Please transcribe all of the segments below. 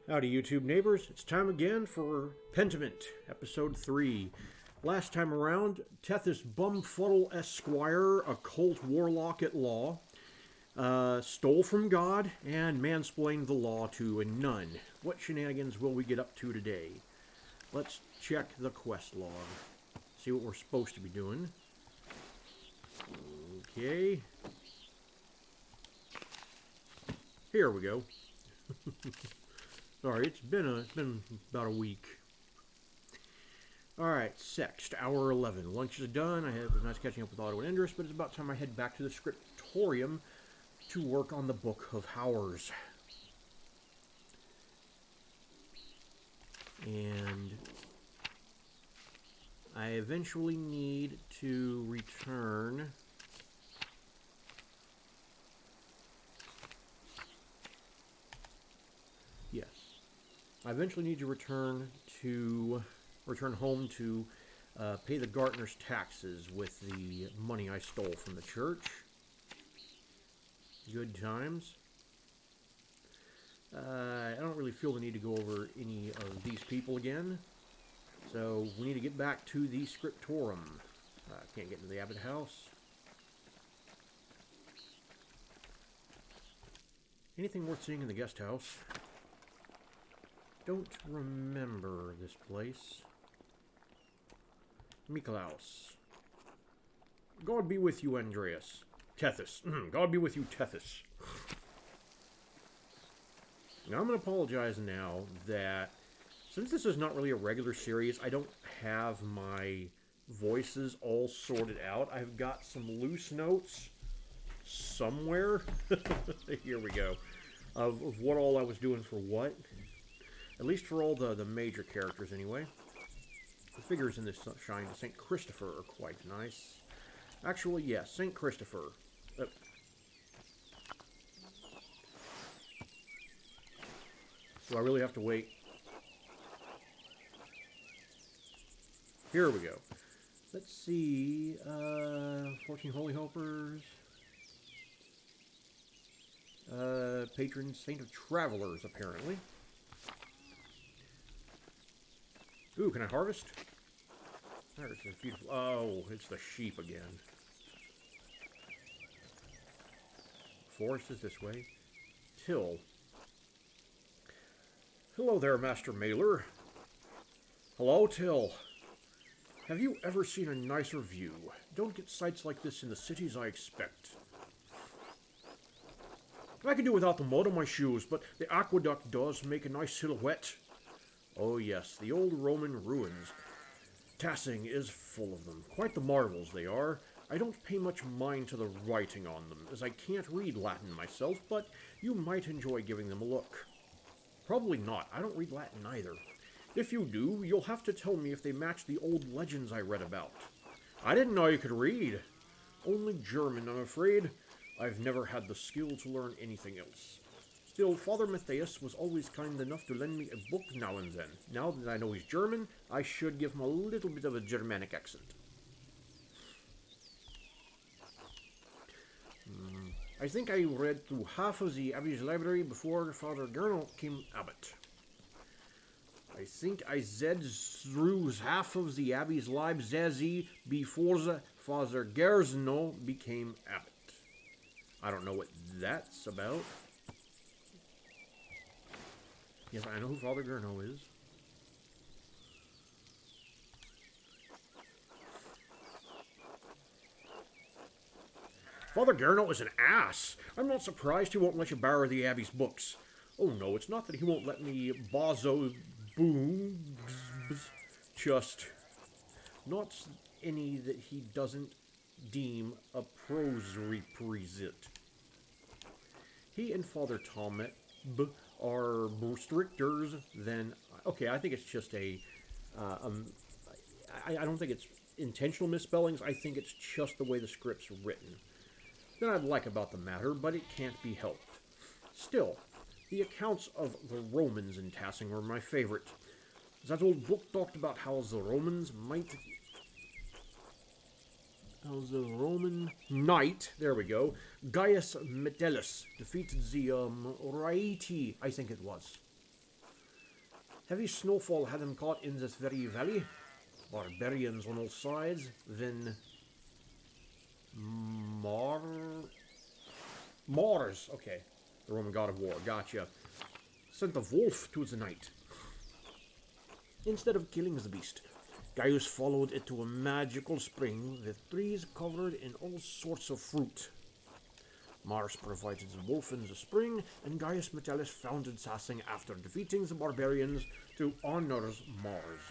Howdy YouTube neighbors, it's time again for Pentiment, episode 3. Last time around, Tethys Bumfuddle Esquire, occult warlock at law, stole from God and mansplained the law to a nun. What shenanigans will we get up to today? Let's check the quest log, see what we're supposed to be doing. Okay. Here we go. Sorry, it's been about a week. Alright, Sext, hour 11. Lunch is done. It was nice catching up with Otto and Indris, but it's about time I head back to the scriptorium to work on the Book of Hours. And I eventually need to return... Yes. I eventually need to return home to pay the gardener's taxes with the money I stole from the church. Good times. I don't really feel the need to go over any of these people again. So we need to get back to the scriptorium. Can't get into the abbot house. Anything worth seeing in the guest house? Don't remember this place. Miklaus. God be with you, Andreas. Tethys. God be with you, Tethys. Now, I'm going to apologize now that since this is not really a regular series, I don't have my voices all sorted out. I've got some loose notes somewhere. Here we go. Of what all I was doing for what. At least for all the major characters, anyway. The figures in this Shrine to St. Christopher are quite nice. Actually, yes, St. Christopher. Do I really have to wait? Here we go. Let's see. 14 Holy Helpers. Patron Saint of Travelers, apparently. Ooh, can I harvest? There's this beautiful... Oh, it's the sheep again. Forest is this way. Till. Hello there, Master Mailer. Hello, Till. Have you ever seen a nicer view? Don't get sights like this in the cities, I expect. I can do without the mud on my shoes, but the aqueduct does make a nice silhouette. Oh yes, the old Roman ruins. Tassing is full of them. Quite the marvels they are. I don't pay much mind to the writing on them, as I can't read Latin myself, but you might enjoy giving them a look. Probably not. I don't read Latin either. If you do, you'll have to tell me if they match the old legends I read about. I didn't know you could read. Only German, I'm afraid. I've never had the skill to learn anything else. Still, Father Matthias was always kind enough to lend me a book now and then. Now that I know he's German, I should give him a little bit of a Germanic accent. I think I read through half of the Abbey's library before Father Gernot came abbot. I think I read through half of the Abbey's library before Father Gernot became abbot. I don't know what that's about. Yes, I know who Father Gernot is. Father Gernot is an ass. I'm not surprised he won't let you borrow the Abbey's books. Oh no, it's not that he won't let me bozo boom. Just not any that he doesn't deem a prose requisite. He and Father Thomas are stricter than... Okay, I think it's just a... I don't think it's intentional misspellings. I think it's just the way the script's written. That I'd like about the matter, but it can't be helped. Still, the accounts of the Romans in Tassing were my favorite. That old book talked about how the Romans might... the Roman knight, there we go, Gaius Metellus, defeated the Raeti, I think it was. Heavy snowfall had them caught in this very valley. Barbarians on all sides. Then Mars. Okay. The Roman god of war. Gotcha. Sent a wolf to the night. Instead of killing the beast, Gaius followed it to a magical spring with trees covered in all sorts of fruit. Mars provided the wolf in the spring, and Gaius Metellus founded Sassing after defeating the barbarians to honor Mars.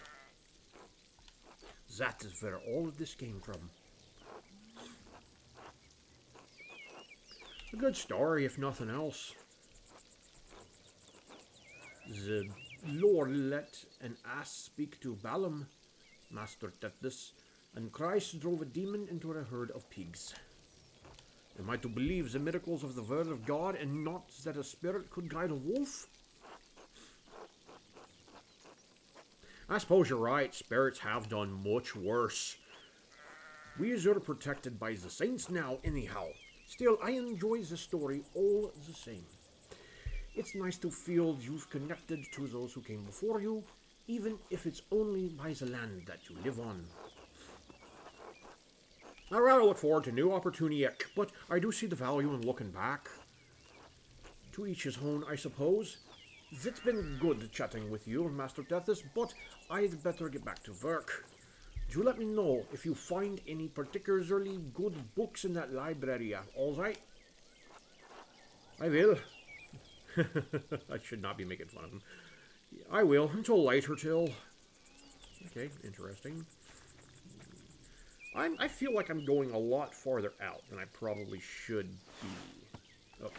That is where all of this came from. A good story, if nothing else. The Lord let an ass speak to Balaam, Master Tethys, and Christ drove a demon into a herd of pigs. Am I to believe the miracles of the word of God and not that a spirit could guide a wolf? I suppose you're right. Spirits have done much worse. We are protected by the saints now anyhow. Still, I enjoy the story all the same. It's nice to feel you've connected to those who came before you, even if it's only by the land that you live on. I rather look forward to new opportunity, but I do see the value in looking back. To each his own, I suppose. It's been good chatting with you, Master Tethys, but I'd better get back to work. Do let me know if you find any particularly good books in that library, alright? I will. I should not be making fun of him. I will, until later, till. Okay, interesting. I feel like I'm going a lot farther out than I probably should be. Okay.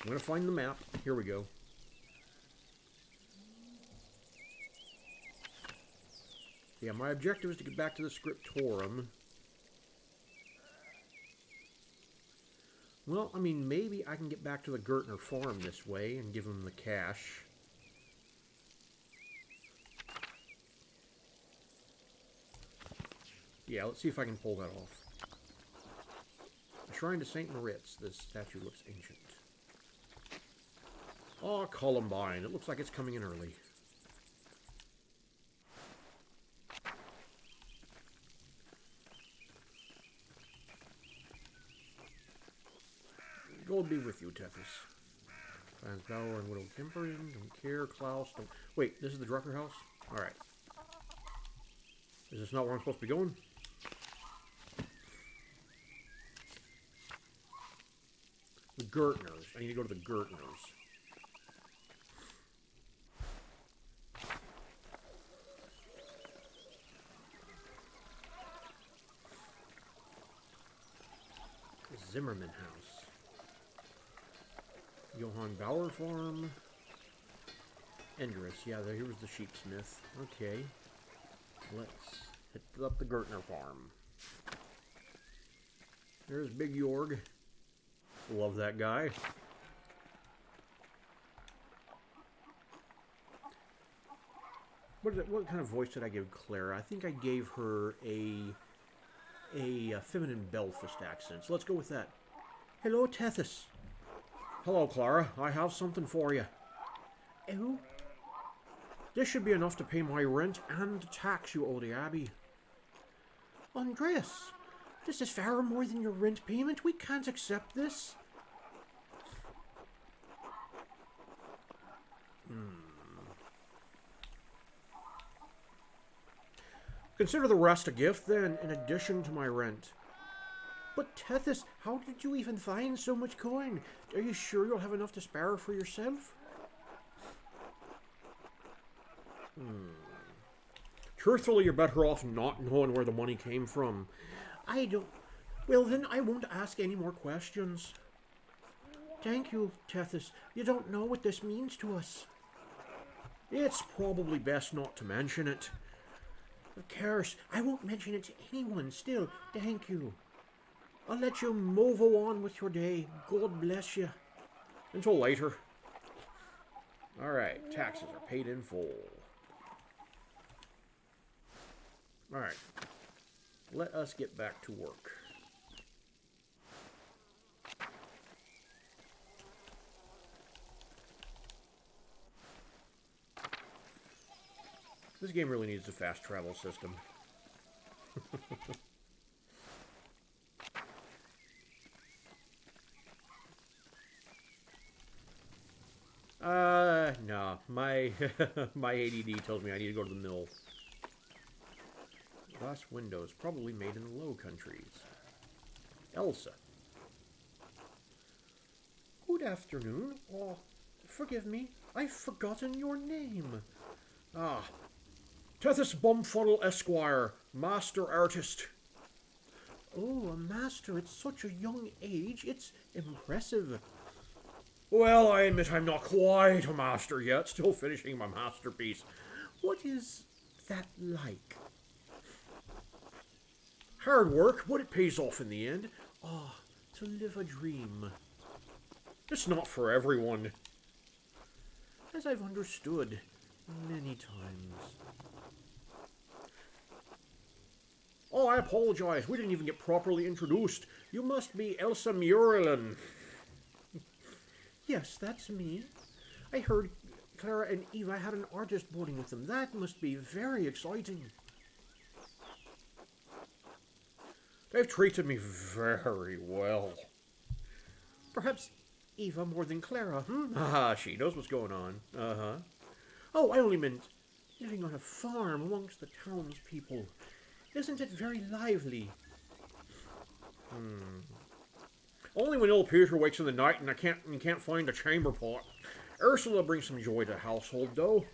I'm going to find the map. Here we go. Yeah, my objective is to get back to the Scriptorum. Well, I mean, maybe I can get back to the Gertner farm this way and give him the cash. Yeah, let's see if I can pull that off. A shrine to St. Moritz. This statue looks ancient. Oh, Columbine. It looks like it's coming in early. Gold be with you, Tethys. Franz Bauer and Widow Kemperin. Don't care. Klaus. Don't... Wait, this is the Drucker house? Alright. Is this not where I'm supposed to be going? The Gertners. I need to go to the Gertners. The Zimmerman house. Johann Bauer farm. Endress. Yeah, here was the sheepsmith. Okay. Let's hit up the Gertner farm. There's Big Jorg. Love that guy. What kind of voice did I give Clara? I think I gave her a feminine Belfast accent. So let's go with that. Hello, Tethys. Hello, Clara. I have something for you. Oh? This should be enough to pay my rent and the tax you owe the Abbey. Andreas, this is far more than your rent payment. We can't accept this. Consider the rest a gift, then, in addition to my rent. But, Tethys, how did you even find so much coin? Are you sure you'll have enough to spare for yourself? Truthfully, you're better off not knowing where the money came from. I don't... Well, then I won't ask any more questions. Thank you, Tethys. You don't know what this means to us. It's probably best not to mention it. Of course, I won't mention it to anyone. Still, thank you. I'll let you move on with your day. God bless you. Until later. Alright, taxes are paid in full. Alright. Let us get back to work. This game really needs a fast travel system. Nah. My my ADD tells me I need to go to the mill. Glass windows, probably made in the Low Countries. Elsa. Good afternoon. Oh, forgive me. I've forgotten your name. Ah. Tethys Bumfuddle Esquire, master artist. Oh, a master at such a young age. It's impressive. Well, I admit I'm not quite a master yet. Still finishing my masterpiece. What is that like? Hard work, but it pays off in the end. Ah, to live a dream. It's not for everyone. As I've understood many times. Oh, I apologize. We didn't even get properly introduced. You must be Elsa Murelin. Yes, that's me. I heard Clara and Eva had an artist boarding with them. That must be very exciting. They've treated me very well. Perhaps Eva more than Clara, Ah, she knows what's going on. Uh-huh. Oh, I only meant living on a farm amongst the townspeople. Isn't it very lively? Only when old Peter wakes in the night and you can't find a chamber pot. Ursula brings some joy to the household, though.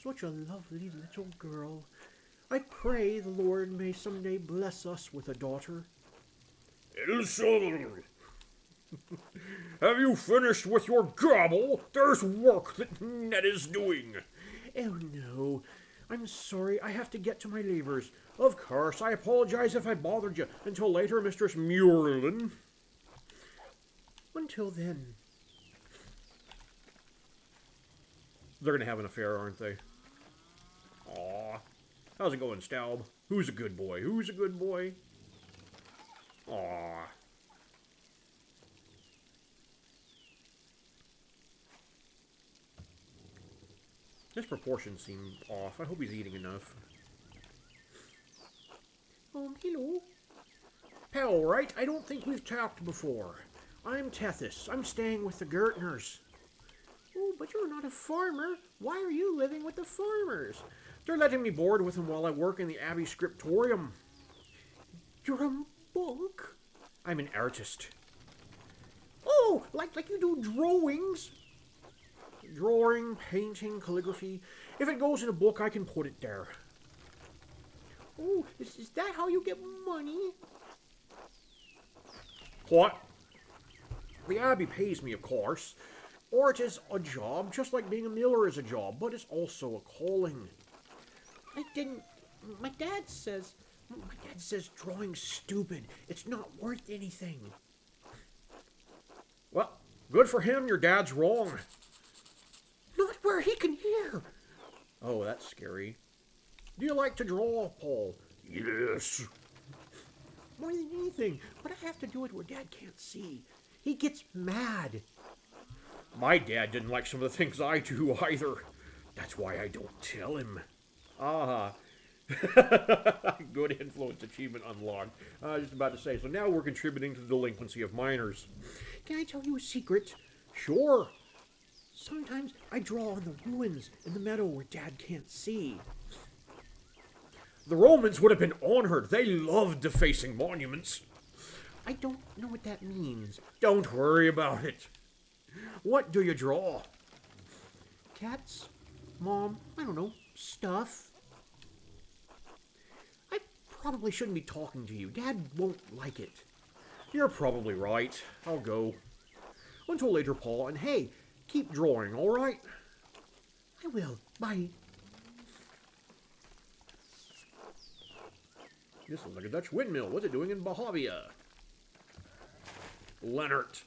Such a lovely little girl. I pray the Lord may someday bless us with a daughter. Elsa! Have you finished with your gobble? There's work that Ned is doing. Oh, no. I'm sorry, I have to get to my labors. Of course, I apologize if I bothered you. Until later, Mistress Murelin. Until then. They're gonna have an affair, aren't they? Aw. How's it going, Staub? Who's a good boy? Who's a good boy? Aw. His proportions seem off. I hope he's eating enough. Hello. Pal, right? I don't think we've talked before. I'm Tethys. I'm staying with the Gertners. Oh, but you're not a farmer. Why are you living with the farmers? They're letting me board with them while I work in the Abbey Scriptorium. You're a monk? I'm an artist. Oh, like you do drawings? Drawing, painting, calligraphy. If it goes in a book, I can put it there. Oh, is that how you get money? What? The Abbey pays me, of course. Art is a job, just like being a miller is a job, but it's also a calling. My dad says drawing's stupid. It's not worth anything. Well, good for him. Your dad's wrong. Not where he can hear. Oh, that's scary. Do you like to draw, Paul? Yes. More than anything, but I have to do it where Dad can't see. He gets mad. My dad didn't like some of the things I do either. That's why I don't tell him. Ah. Good influence achievement unlocked. I was just about to say, so now we're contributing to the delinquency of minors. Can I tell you a secret? Sure. Sometimes I draw on the ruins in the meadow where Dad can't see. The Romans would have been honored. They loved defacing monuments. I don't know what that means. Don't worry about it. What do you draw? Cats? Mom? I don't know. Stuff. I probably shouldn't be talking to you. Dad won't like it. You're probably right. I'll go. Until later, Paul. And hey, keep drawing, all right? I will. Bye. This looks like a Dutch windmill. What's it doing in Bahavia? Leonard.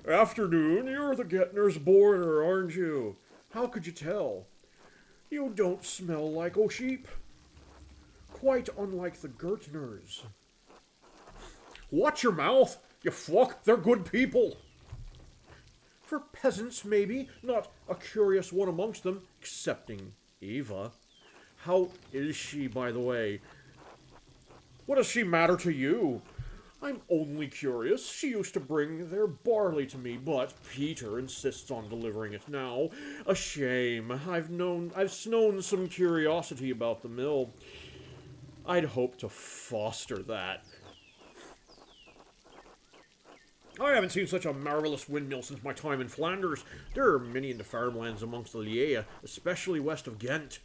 Afternoon, you're the Getner's boarder, aren't you? How could you tell? You don't smell like a sheep. Quite unlike the Gertners. Watch your mouth, you fuck. They're good people. For peasants, maybe, not a curious one amongst them, excepting Eva. How is she, by the way? What does she matter to you? I'm only curious. She used to bring their barley to me, but Peter insists on delivering it now. A shame. I've known some curiosity about the mill. I'd hoped to foster that. I haven't seen such a marvelous windmill since my time in Flanders. There are many in the farmlands amongst the Liege, especially west of Ghent.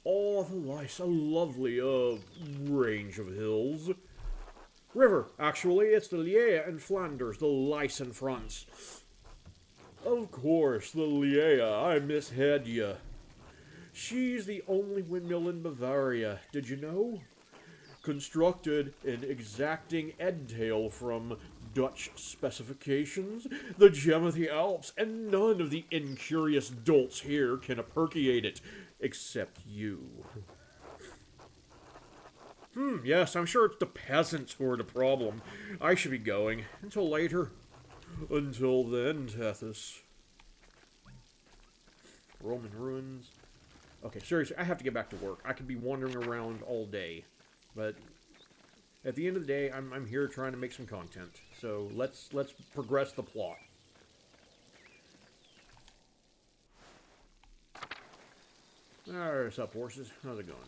Oh, the Lice, a lovely, range of hills. River, actually, it's the Liege and Flanders, the Lice in France. Of course, the Liege, I misheard ya. She's the only windmill in Bavaria, did you know? Constructed in exacting entail from Dutch specifications, the gem of the Alps, and none of the incurious dolts here can appreciate it, except you. Yes, I'm sure it's the peasants who are the problem. I should be going. Until later. Until then, Tethys. Roman ruins. Okay, seriously, I have to get back to work. I could be wandering around all day. But at the end of the day, I'm here trying to make some content. So let's progress the plot. What's up, horses? How's it going?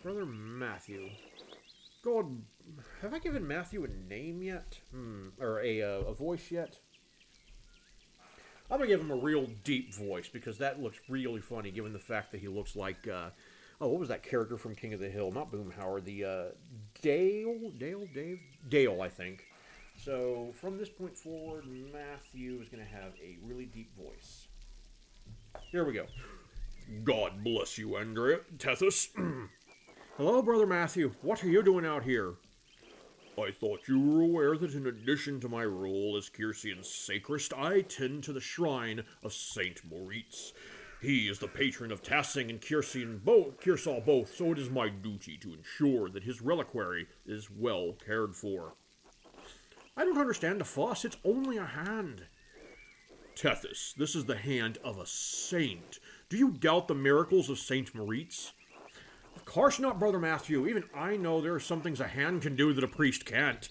Brother Matthew. God, have I given Matthew a name yet? Or a voice yet? I'm gonna give him a real deep voice because that looks really funny, given the fact that he looks like what was that character from King of the Hill? Not Boomhauer, the Dale, I think. So from this point forward, Matthew is gonna have a really deep voice. Here we go. God bless you, Andrea. Tethys. Hello, Brother Matthew. What are you doing out here? I thought you were aware that in addition to my role as Kyrsian's sacrist, I tend to the shrine of Saint Moritz. He is the patron of Tassing and Kyrsaw both, so it is my duty to ensure that his reliquary is well cared for. I don't understand the fuss. It's only a hand. Tethys, this is the hand of a saint. Do you doubt the miracles of Saint Moritz? Of course not, Brother Matthew. Even I know there are some things a hand can do that a priest can't.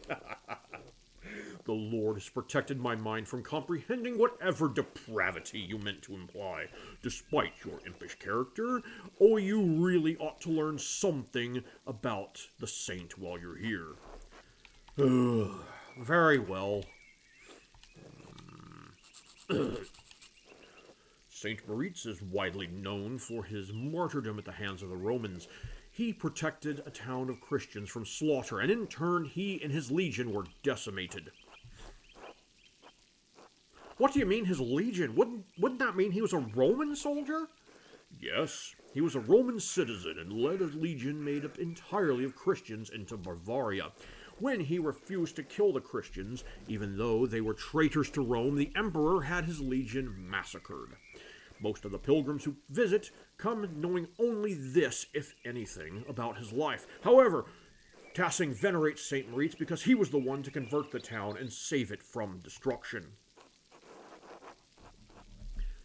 The Lord has protected my mind from comprehending whatever depravity you meant to imply. Despite your impish character, you really ought to learn something about the saint while you're here. Very well. Saint Moritz is widely known for his martyrdom at the hands of the Romans. He protected a town of Christians from slaughter, and in turn he and his legion were decimated. What do you mean, his legion? Wouldn't that mean he was a Roman soldier? Yes, he was a Roman citizen and led a legion made up entirely of Christians into Bavaria. When he refused to kill the Christians, even though they were traitors to Rome, the emperor had his legion massacred. Most of the pilgrims who visit come knowing only this, if anything, about his life. However, Tassing venerates Saint Moritz because he was the one to convert the town and save it from destruction.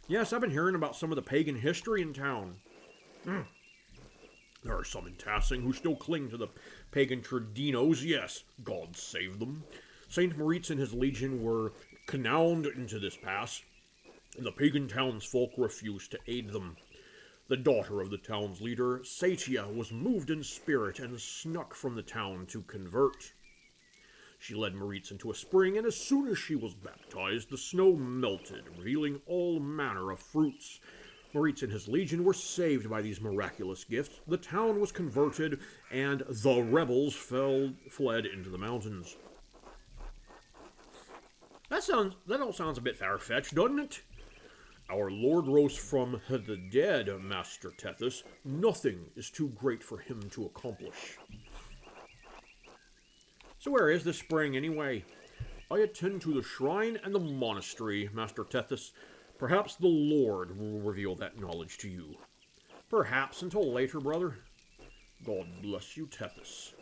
Yes, I've been hearing about some of the pagan history in town. There are some in Tassing who still cling to the pagan tradinos. Yes, God save them. Saint Moritz and his legion were canowned into this pass. The pagan townsfolk refused to aid them. The daughter of the town's leader, Satia, was moved in spirit and snuck from the town to convert. She led Moritz into a spring, and as soon as she was baptized, the snow melted, revealing all manner of fruits. Moritz and his legion were saved by these miraculous gifts, the town was converted, and the rebels fled into the mountains. That all sounds a bit far-fetched, doesn't it? Our Lord rose from the dead, Master Tethys. Nothing is too great for him to accomplish. So where is this spring, anyway? I attend to the shrine and the monastery, Master Tethys. Perhaps the Lord will reveal that knowledge to you. Perhaps until later, brother. God bless you, Tethys.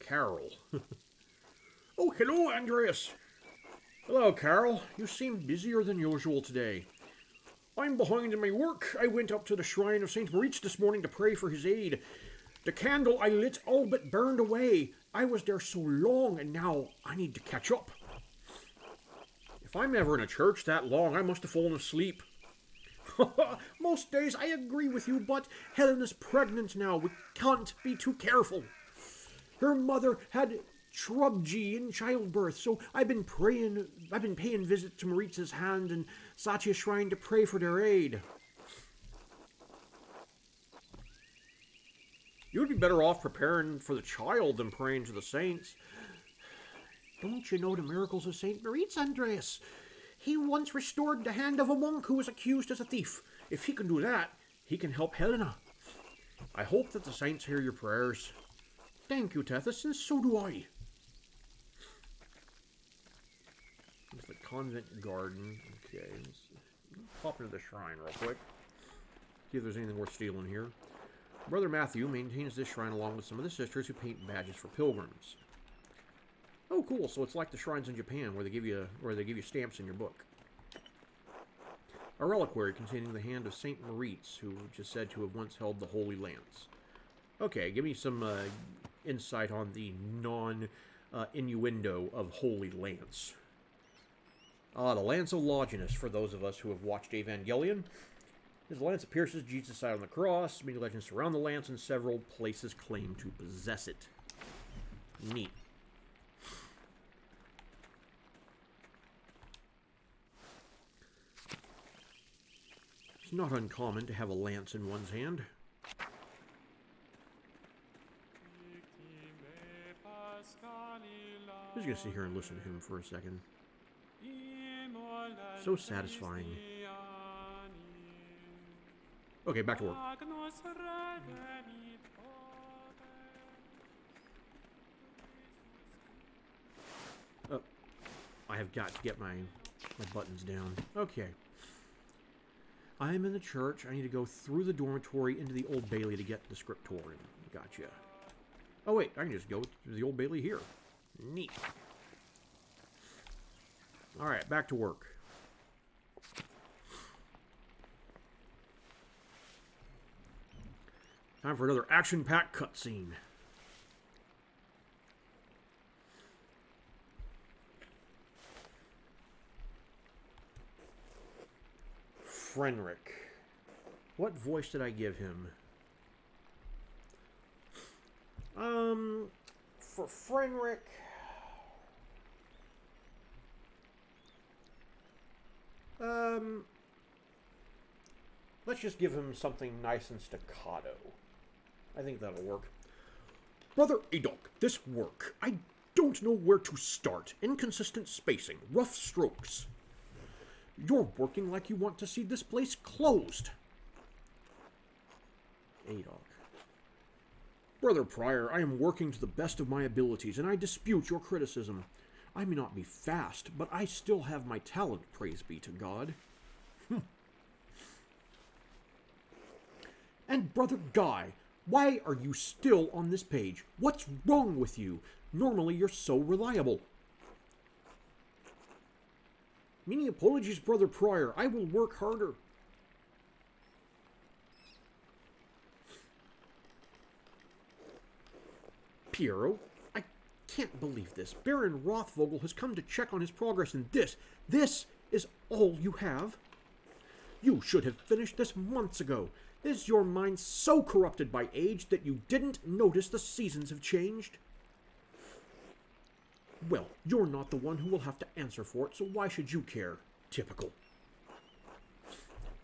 Carol. Oh, hello, Andreas. Hello, Carol. You seem busier than usual today. I'm behind in my work. I went up to the shrine of St. Moritz this morning to pray for his aid. The candle I lit all but burned away. I was there so long, and now I need to catch up. If I'm ever in a church that long, I must have fallen asleep. Most days I agree with you, but Helena's pregnant now. We can't be too careful. Her mother had Shrubji in childbirth, so I've been paying visits to Maritz's hand and Satya's shrine to pray for their aid. You would be better off preparing for the child than praying to the saints. Don't you know the miracles of St. Moritz, Andreas? He once restored the hand of a monk who was accused as a thief. If he can do that, he can help Helena. I hope that the saints hear your prayers. Thank you, Tethys, and so do I. It's the convent garden. Okay, let's pop into the shrine real quick. See if there's anything worth stealing here. Brother Matthew maintains this shrine along with some of the sisters who paint badges for pilgrims. Oh, cool! So it's like the shrines in Japan, where they give you stamps in your book. A reliquary containing the hand of Saint Moritz, who is said to have once held the Holy Lance. Okay, give me some insight on the non-innuendo of Holy Lance. The Lance of Longinus, for those of us who have watched Evangelion. His lance pierces Jesus' side on the cross. Many legends surround the lance, and several places claim to possess it. Neat. It's not uncommon to have a lance in one's hand. I'm just going to sit here and listen to him for a second. So satisfying. Okay, back to work. Oh, I have got to get my buttons down. Okay. I am in the church. I need to go through the dormitory into the Old Bailey to get the scriptorium. Gotcha. Oh, wait. I can just go to the Old Bailey here. Neat. Alright, back to work. Time for another action-packed cutscene. Frenric. What voice did I give him? For Frenric... let's just give him something nice and staccato. I think that'll work. Brother Adolf, this work. I don't know where to start. Inconsistent spacing, rough strokes. You're working like you want to see this place closed. Adolf. Brother Prior, I am working to the best of my abilities, and I dispute your criticism. I may not be fast, but I still have my talent, praise be to God. And Brother Guy, why are you still on this page? What's wrong with you? Normally you're so reliable. Many apologies, Brother Prior. I will work harder. Piero, I can't believe this. Baron Rothvogel has come to check on his progress in this. This is all you have? You should have finished this months ago. Is your mind so corrupted by age that you didn't notice the seasons have changed? Well, you're not the one who will have to answer for it, so why should you care? Typical.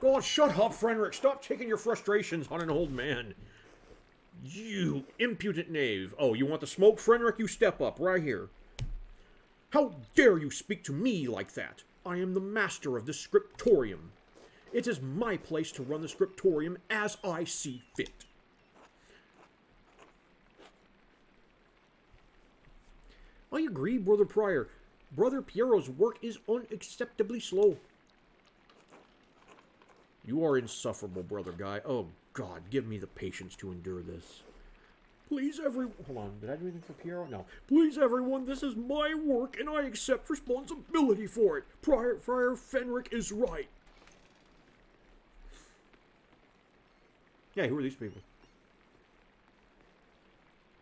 God, shut up, Frenric. Stop taking your frustrations on an old man. You impudent knave. Oh, you want the smoke, Frenric? You step up, right here. How dare you speak to me like that? I am the master of the scriptorium. It is my place to run the scriptorium as I see fit. I agree, Brother Prior. Brother Piero's work is unacceptably slow. You are insufferable, Brother Guy. Oh, God, give me the patience to endure this. Please, everyone... Hold on, did I do anything for Piero? No. Please, everyone, this is my work, and I accept responsibility for it. Friar Fenric is right. Yeah, who are these people?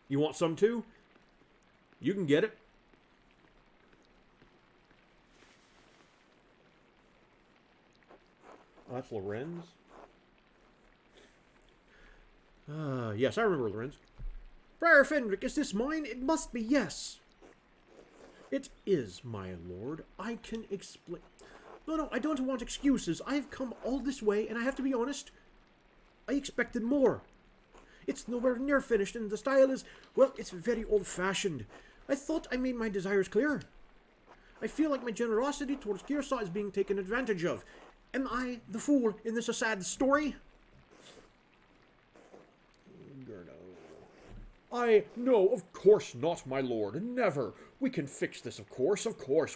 You want some too? You can get it. Oh, that's Lorenz. Yes, I remember Lorenz. Friar Fenric, is this mine? It must be, yes. It is, my lord. I can explain. No, I don't want excuses. I've come all this way, and I have to be honest. I expected more. It's nowhere near finished, and the style is, well, it's very old-fashioned. I thought I made my desires clear. I feel like my generosity towards Kearsaw is being taken advantage of. Am I the fool in this sad story? No, of course not, my lord. Never. We can fix this, of course.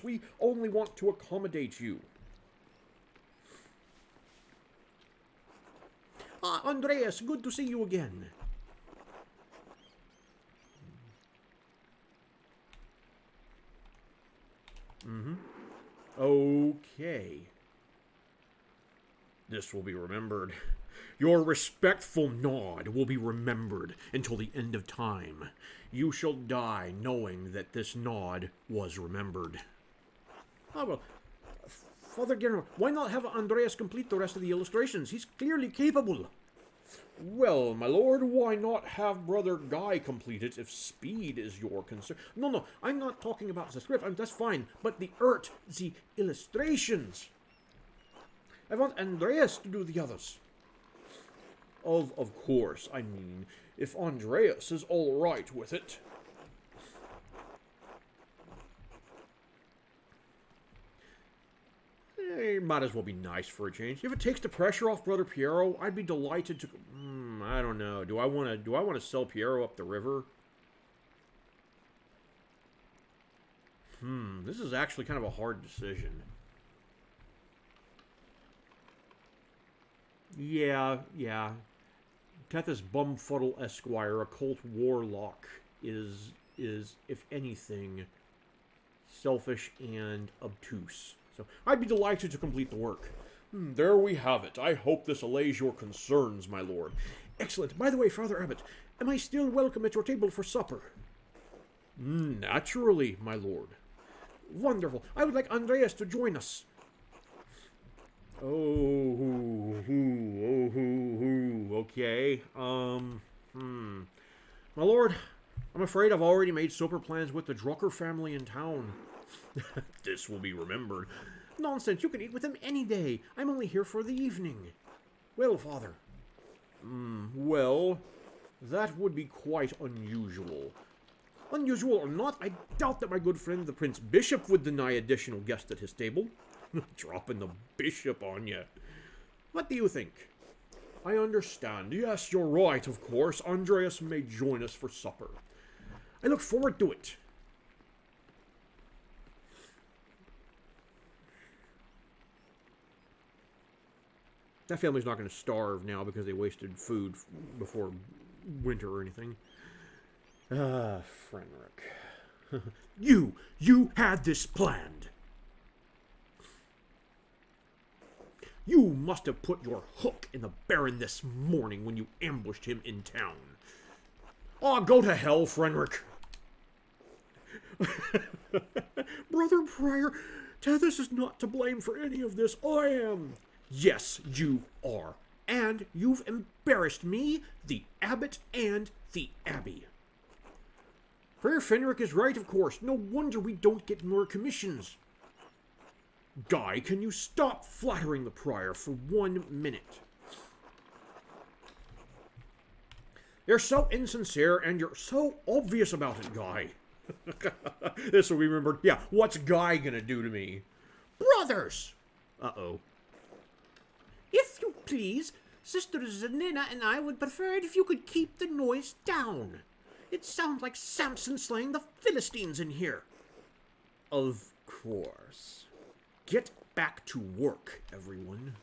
We only want to accommodate you. Ah, Andreas, good to see you again. Okay. This will be remembered. Your respectful nod will be remembered until the end of time. You shall die knowing that this nod was remembered. Ah, well, Father General, why not have Andreas complete the rest of the illustrations? He's clearly capable. Well, my lord, why not have Brother Guy complete it if speed is your concern? No, I'm not talking about the script. That's fine. But the illustrations. I want Andreas to do the others. Of course, I mean, if Andreas is all right with it. It might as well be nice for a change. If it takes the pressure off Brother Piero, I'd be delighted to... I don't know. Do I want to sell Piero up the river? This is actually kind of a hard decision. Yeah. Tethys Bumfuddle Esquire, Occult Warlock, is, if anything, selfish and obtuse. So, I'd be delighted to complete the work. There we have it. I hope this allays your concerns, my lord. Excellent. By the way, Father Abbot, am I still welcome at your table for supper? Naturally, my lord. Wonderful. I would like Andreas to join us. Okay. My lord, I'm afraid I've already made supper plans with the Drucker family in town. This will be remembered. Nonsense, you can eat with them any day. I'm only here for the evening. Well, Father. Well, that would be quite unusual. Unusual or not, I doubt that my good friend the Prince Bishop would deny additional guests at his table. Dropping the bishop on you. What do you think? I understand. Yes, you're right, of course. Andreas may join us for supper. I look forward to it. That family's not going to starve now because they wasted food before winter or anything. Fenric. You had this planned. You must have put your hook in the Baron this morning when you ambushed him in town. Oh, go to hell, Fenric. Brother Prior, Tethys is not to blame for any of this. I am. Yes, you are. And you've embarrassed me, the abbot, and the abbey. Friar Fenric is right, of course. No wonder we don't get more commissions. Guy, can you stop flattering the prior for 1 minute? You're so insincere and you're so obvious about it, Guy. This will be remembered. Yeah, what's Guy gonna do to me? Brothers! Uh-oh. If you please, Sister Zanina and I would prefer it if you could keep the noise down. It sounds like Samson slaying the Philistines in here. Of course. Get back to work, everyone.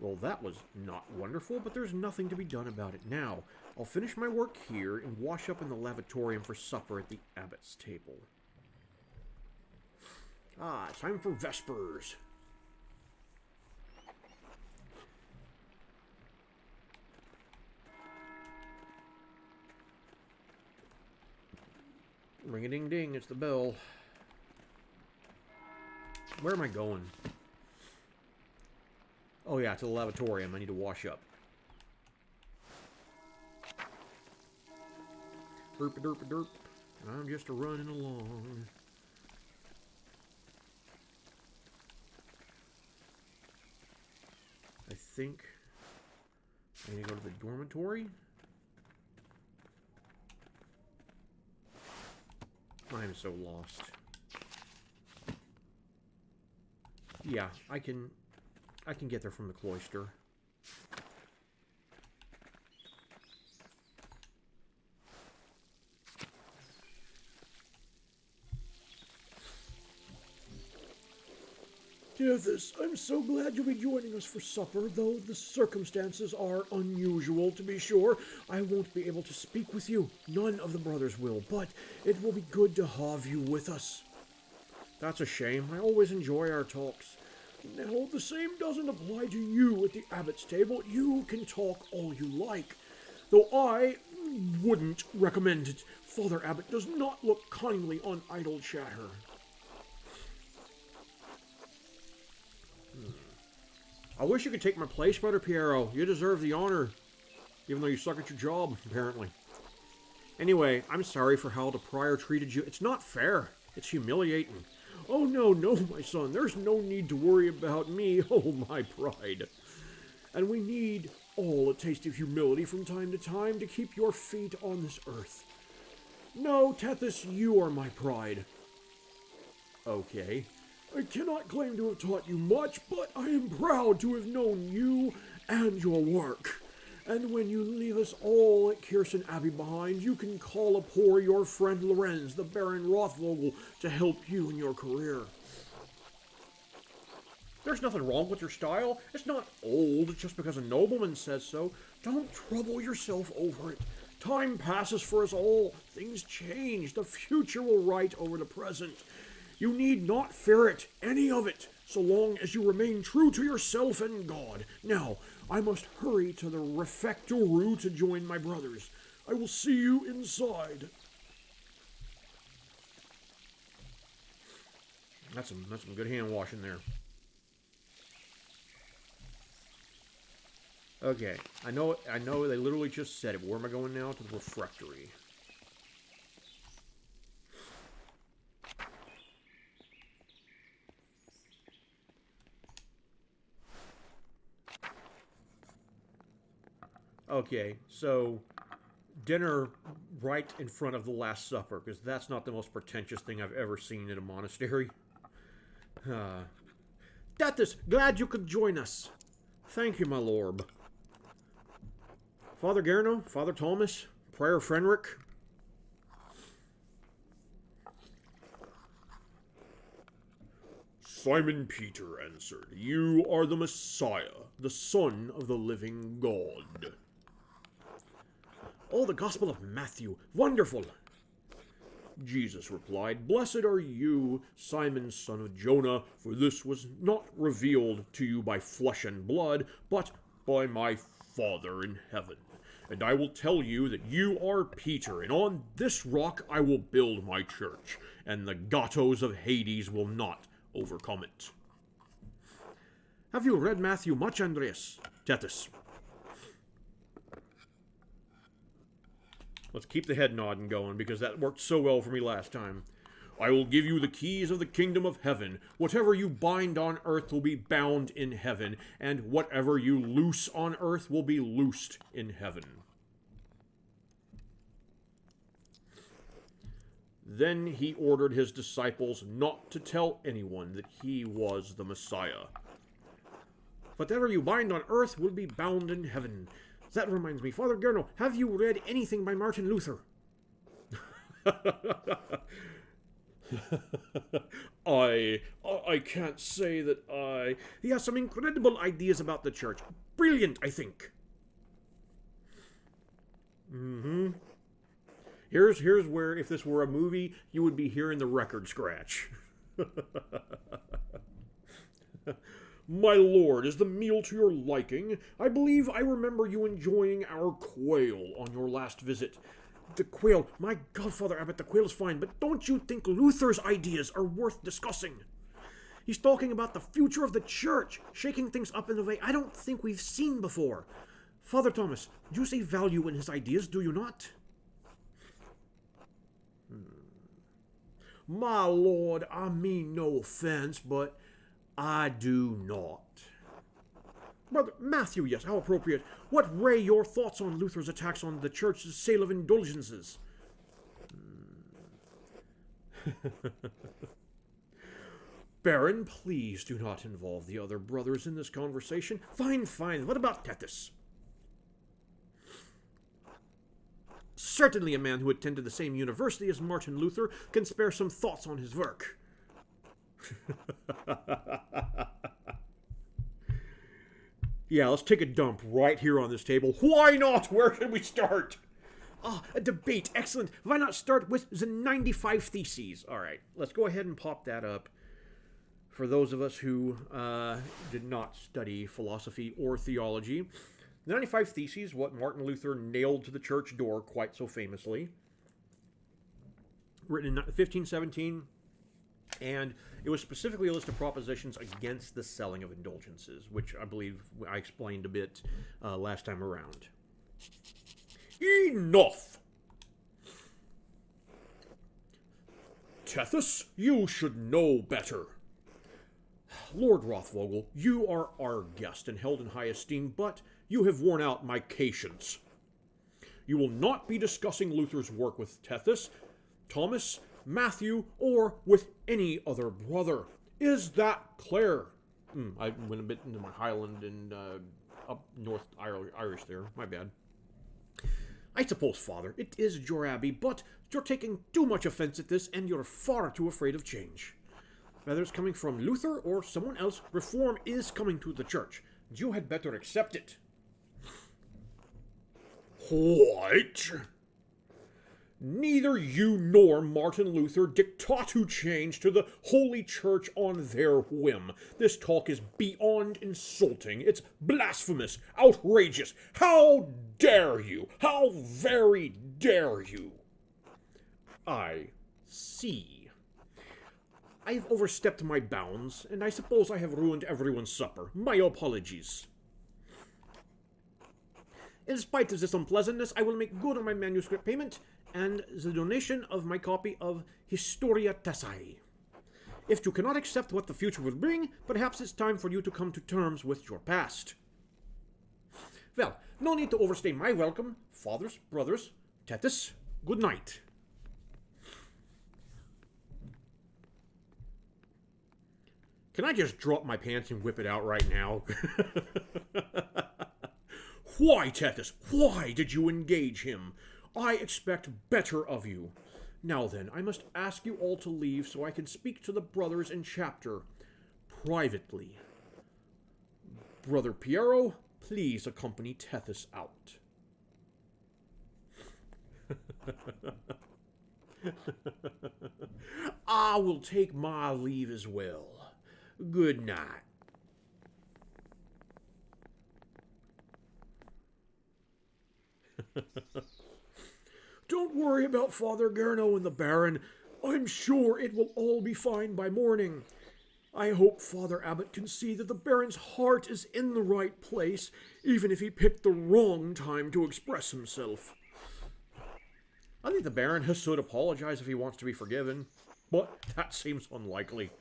Well, that was not wonderful, but there's nothing to be done about it now. I'll finish my work here and wash up in the lavatorium for supper at the abbot's table. Ah, time for vespers. Ring-a-ding-ding, it's the bell. Where am I going? Oh yeah, to the lavatorium. I need to wash up. Derp-a-derp-a-derp. I'm just running along. I think I need to go to the dormitory. I'm so lost. Yeah, I can get there from the cloister. Tethys, I'm so glad you'll be joining us for supper, though the circumstances are unusual, to be sure. I won't be able to speak with you. None of the brothers will, but it will be good to have you with us. That's a shame. I always enjoy our talks. Now, the same doesn't apply to you at the abbot's table. You can talk all you like, though I wouldn't recommend it. Father Abbot does not look kindly on idle chatter. I wish you could take my place, Brother Piero. You deserve the honor, even though you suck at your job, apparently. Anyway, I'm sorry for how the prior treated you. It's not fair. It's humiliating. Oh, no, my son. There's no need to worry about me. Oh, my pride. And we need all a taste of humility from time to time to keep your feet on this earth. No, Tethys, you are my pride. Okay. I cannot claim to have taught you much, but I am proud to have known you and your work. And when you leave us all at Kirsten Abbey behind, you can call upon your friend Lorenz, the Baron Rothvogel, to help you in your career. There's nothing wrong with your style. It's not old just because a nobleman says so. Don't trouble yourself over it. Time passes for us all. Things change. The future will write over the present. You need not fear it, any of it, so long as you remain true to yourself and God. Now, I must hurry to the refectory to join my brothers. I will see you inside. That's some good hand washing there. Okay, I know they literally just said it, but where am I going now? To the refectory. Okay, so dinner right in front of the Last Supper, because that's not the most pretentious thing I've ever seen in a monastery. Tethys, glad you could join us. Thank you, my lord. Father Gerno, Father Thomas, Prior Frenric. Simon Peter answered, "You are the Messiah, the Son of the living God." Oh, the Gospel of Matthew. Wonderful. Jesus replied, "Blessed are you, Simon, son of Jonah, for this was not revealed to you by flesh and blood, but by my Father in heaven. And I will tell you that you are Peter, and on this rock I will build my church, and the gatos of Hades will not overcome it." Have you read Matthew much, Andreas? Tethys. Let's keep the head nodding going, because that worked so well for me last time. I will give you the keys of the kingdom of heaven. Whatever you bind on earth will be bound in heaven, and whatever you loose on earth will be loosed in heaven. Then he ordered his disciples not to tell anyone that he was the Messiah. Whatever you bind on earth will be bound in heaven. That reminds me, Father Gerno, have you read anything by Martin Luther? I can't say that I... He has some incredible ideas about the church. brilliant, I think. Mm-hmm. Here's where, if this were a movie, you would be hearing the record scratch. My lord, is the meal to your liking? I believe I remember you enjoying our quail on your last visit. The quail, my godfather abbot, the quail is fine, but don't you think Luther's ideas are worth discussing? He's talking about the future of the church, shaking things up in a way I don't think we've seen before. Father Thomas, you see value in his ideas, do you not? My lord, I mean no offense, but I do not. Brother Matthew, yes, how appropriate. What ray your thoughts on Luther's attacks on the church's sale of indulgences? Baron, please do not involve the other brothers in this conversation. Fine, fine. What about Tethys? Certainly a man who attended the same university as Martin Luther can spare some thoughts on his work. Yeah, let's take a dump right here on this table. Why not? Where should we start? Ah, a debate. Excellent. Why not start with the 95 Theses? All right, let's go ahead and pop that up. For those of us who did not study philosophy or theology, the 95 Theses, what Martin Luther nailed to the church door quite so famously. Written in 1517, and it was specifically a list of propositions against the selling of indulgences, which I believe I explained a bit last time around. Enough! Tethys, you should know better. Lord Rothvogel, you are our guest and held in high esteem, but you have worn out my patience. You will not be discussing Luther's work with Tethys, Thomas, Matthew, or with any other brother. Is that clear? I went a bit into my Highland and up North Irish there. My bad. I suppose, Father, it is your abbey, but you're taking too much offense at this, and you're far too afraid of change. Whether it's coming from Luther or someone else, reform is coming to the church. You had better accept it. What? Neither you nor Martin Luther dictatu change to the Holy Church on their whim. This talk is beyond insulting. It's blasphemous, outrageous. How dare you? How very dare you? I see. I have overstepped my bounds, and I suppose I have ruined everyone's supper. My apologies. In spite of this unpleasantness, I will make good on my manuscript payment and the donation of my copy of Historia Tessae. If you cannot accept what the future will bring, perhaps it's time for you to come to terms with your past. Well, no need to overstay my welcome, fathers, brothers. Tethys, good night. Can I just drop my pants and whip it out right now? Why, Tethys, why did you engage him? I expect better of you. Now then, I must ask you all to leave so I can speak to the brothers in chapter privately. Brother Piero, please accompany Tethys out. I will take my leave as well. Good night. Don't worry about Father Garno and the Baron. I'm sure it will all be fine by morning. I hope Father Abbot can see that the Baron's heart is in the right place, even if he picked the wrong time to express himself. I think the Baron has should apologize if he wants to be forgiven, but that seems unlikely.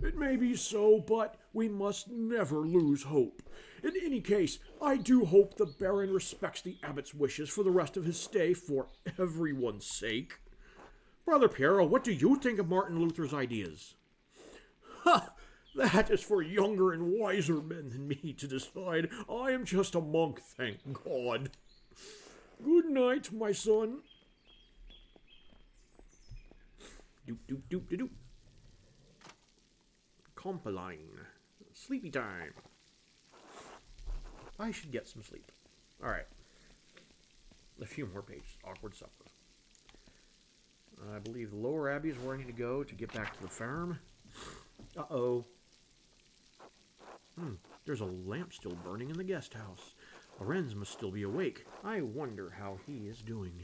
It may be so, but we must never lose hope. In any case, I do hope the Baron respects the Abbot's wishes for the rest of his stay for everyone's sake. Brother Piero, what do you think of Martin Luther's ideas? Ha! That is for younger and wiser men than me to decide. I am just a monk, thank God. Good night, my son. Doop, doop, doop, doop, doop. Compaline. Sleepy time. I should get some sleep. Alright. A few more pages. Awkward supper. I believe the lower abbey is where I need to go to get back to the farm. Uh-oh. There's a lamp still burning in the guest house. Lorenz must still be awake. I wonder how he is doing.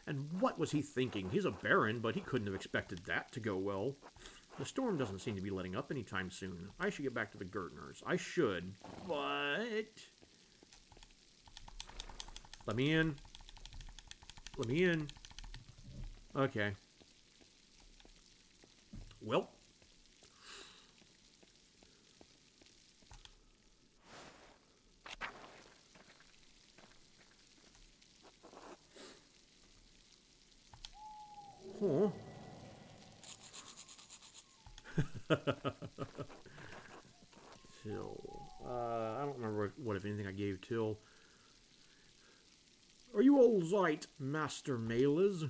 And what was he thinking? He's a baron, but he couldn't have expected that to go well. The storm doesn't seem to be letting up anytime soon. I should get back to the Gertners. I should, but... Let me in. Let me in. Okay. Well. Huh. Till. I don't remember what, if anything, I gave Till. Are you all right, Master Malers?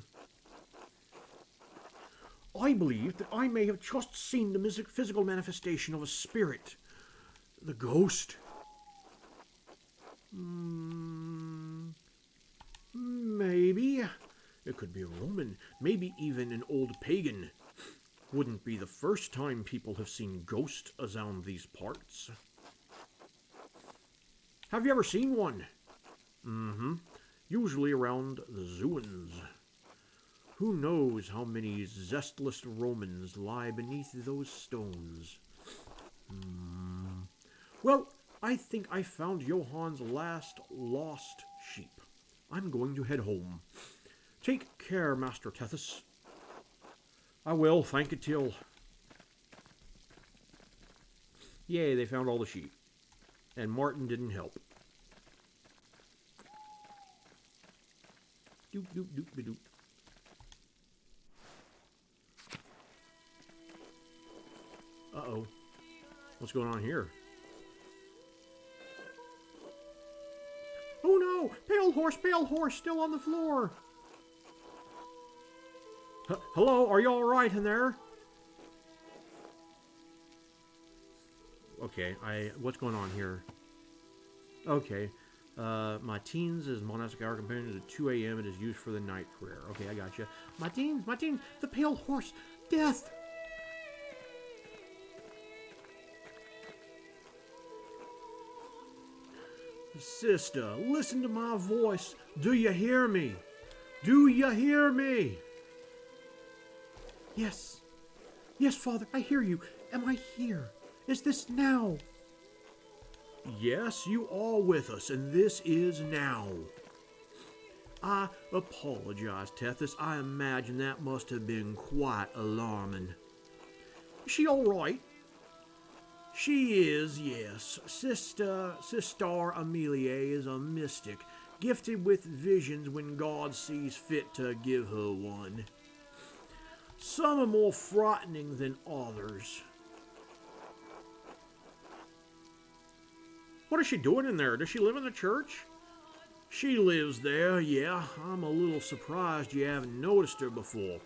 I believe that I may have just seen the physical manifestation of a spirit. The ghost. Maybe. It could be a Roman, maybe even an old pagan. Wouldn't be the first time people have seen ghosts around these parts. Have you ever seen one? Usually around the Zuins. Who knows how many zestless Romans lie beneath those stones? Well, I think I found Johann's last lost sheep. I'm going to head home. Take care, Master Tethys. I will, thank you, Till. Yay, they found all the sheep. And Martin didn't help. Doop, doop, doop, doop. Uh-oh. What's going on here? Oh no! Pale horse, still on the floor! Hello, are you alright in there? Okay, what's going on here? Okay. My teens is monastic hour companion at 2 a.m. It is used for the night prayer. Okay, I got you. My teens, the pale horse, death! Sister, listen to my voice. Do you hear me? Do you hear me? Yes. Yes, Father, I hear you. Am I here? Is this now? Yes, you are with us, and this is now. I apologize, Tethys. I imagine that must have been quite alarming. Is she all right? She is, yes. Sister Amelia is a mystic, gifted with visions when God sees fit to give her one. Some are more frightening than others. What is she doing in there? Does she live in the church? She lives there, yeah. I'm a little surprised you haven't noticed her before.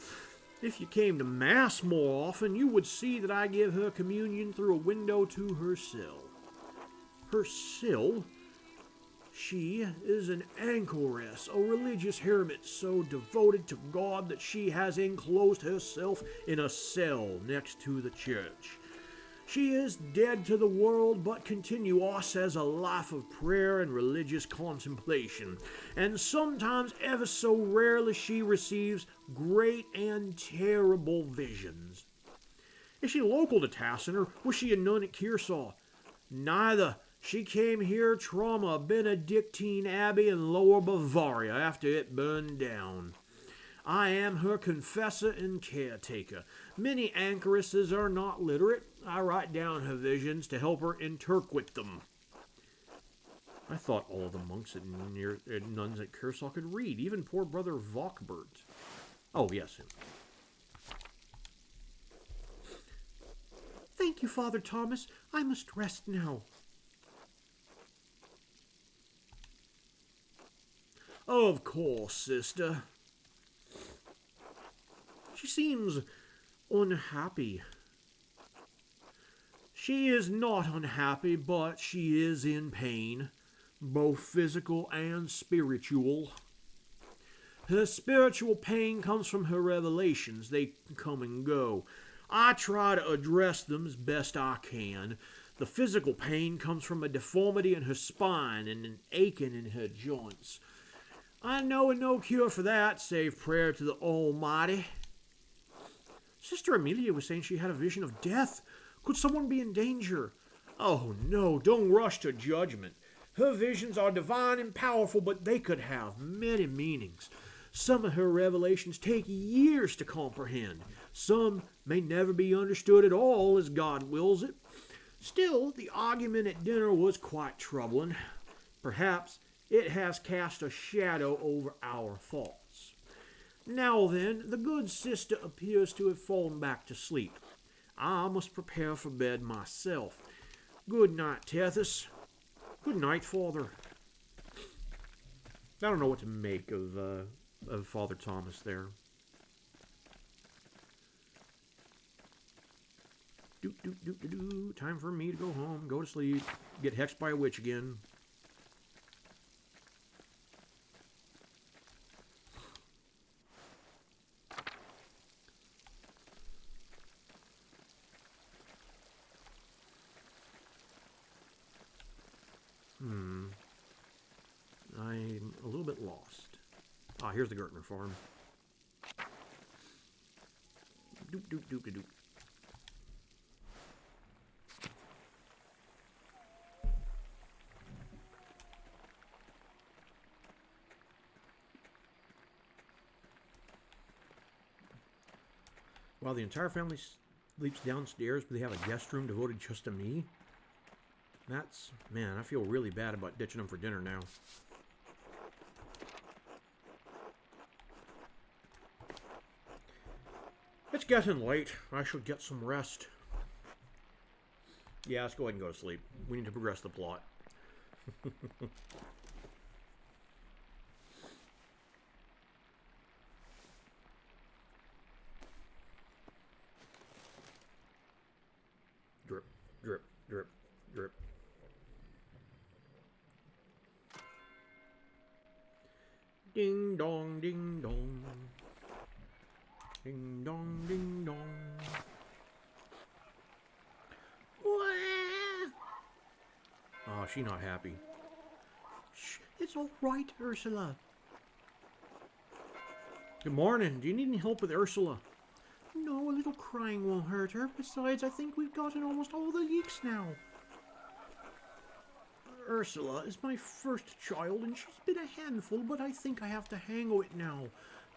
If you came to Mass more often, you would see that I give her communion through a window to her cell. Her cell? She is an anchoress, a religious hermit so devoted to God that she has enclosed herself in a cell next to the church. She is dead to the world, but continuous as a life of prayer and religious contemplation, and sometimes ever so rarely she receives great and terrible visions. Is she local to Tassin, or was she a nun at Kearsarge? Neither. She came here from a Benedictine abbey in Lower Bavaria after it burned down. I am her confessor and caretaker. Many anchoresses are not literate. I write down her visions to help her interpret them. I thought all of the monks and nuns at Kearsarge could read, even poor brother Vockbert. Oh, yes. Thank you, Father Thomas. I must rest now. Of course, sister. She seems unhappy. She is not unhappy, but she is in pain. both physical and spiritual. Her spiritual pain comes from her revelations. They come and go. I try to address them as best I can. The physical pain comes from a deformity in her spine and an aching in her joints. I know no cure for that, save prayer to the Almighty. Sister Amelia was saying she had a vision of death. Could someone be in danger? Oh no, don't rush to judgment. Her visions are divine and powerful, but they could have many meanings. Some of her revelations take years to comprehend. Some may never be understood at all as God wills it. Still, the argument at dinner was quite troubling. Perhaps it has cast a shadow over our thoughts. Now then, the good sister appears to have fallen back to sleep. I must prepare for bed myself. Good night, Tethys. Good night, Father. I don't know what to make of Father Thomas there. Time for me to go home, go to sleep, get hexed by a witch again. I'm a little bit lost. Ah, here's the Gertner farm. Doop. While the entire family sleeps downstairs, but they have a guest room devoted just to me. Man, I feel really bad about ditching them for dinner now. It's getting late. I should get some rest. Yeah, let's go ahead and go to sleep. We need to progress the plot. Drip, drip, drip, drip. Ding dong, ding dong. Ding dong, ding dong. Oh, she's not happy. Shh, it's all right, Ursula. Good morning. Do you need any help with Ursula? No, a little crying won't hurt her. Besides, I think we've gotten almost all the leeks now. Ursula is my first child, and she's been a handful, but I think I have to hang with it now.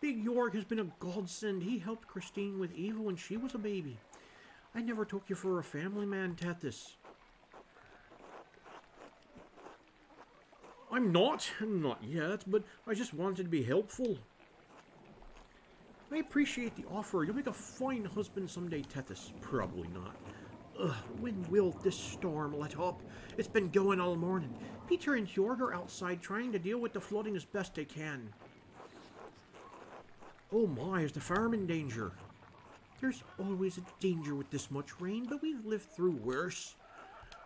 Big York has been a godsend. He helped Christine with Eva when she was a baby. I never took you for a family man, Tethys. I'm not yet, but I just wanted to be helpful. I appreciate the offer. You'll make a fine husband someday, Tethys. Probably not. Ugh, when will this storm let up? It's been going all morning. Peter and Jorg are outside trying to deal with the flooding as best they can. Oh my, is the farm in danger? There's always a danger with this much rain, but we've lived through worse.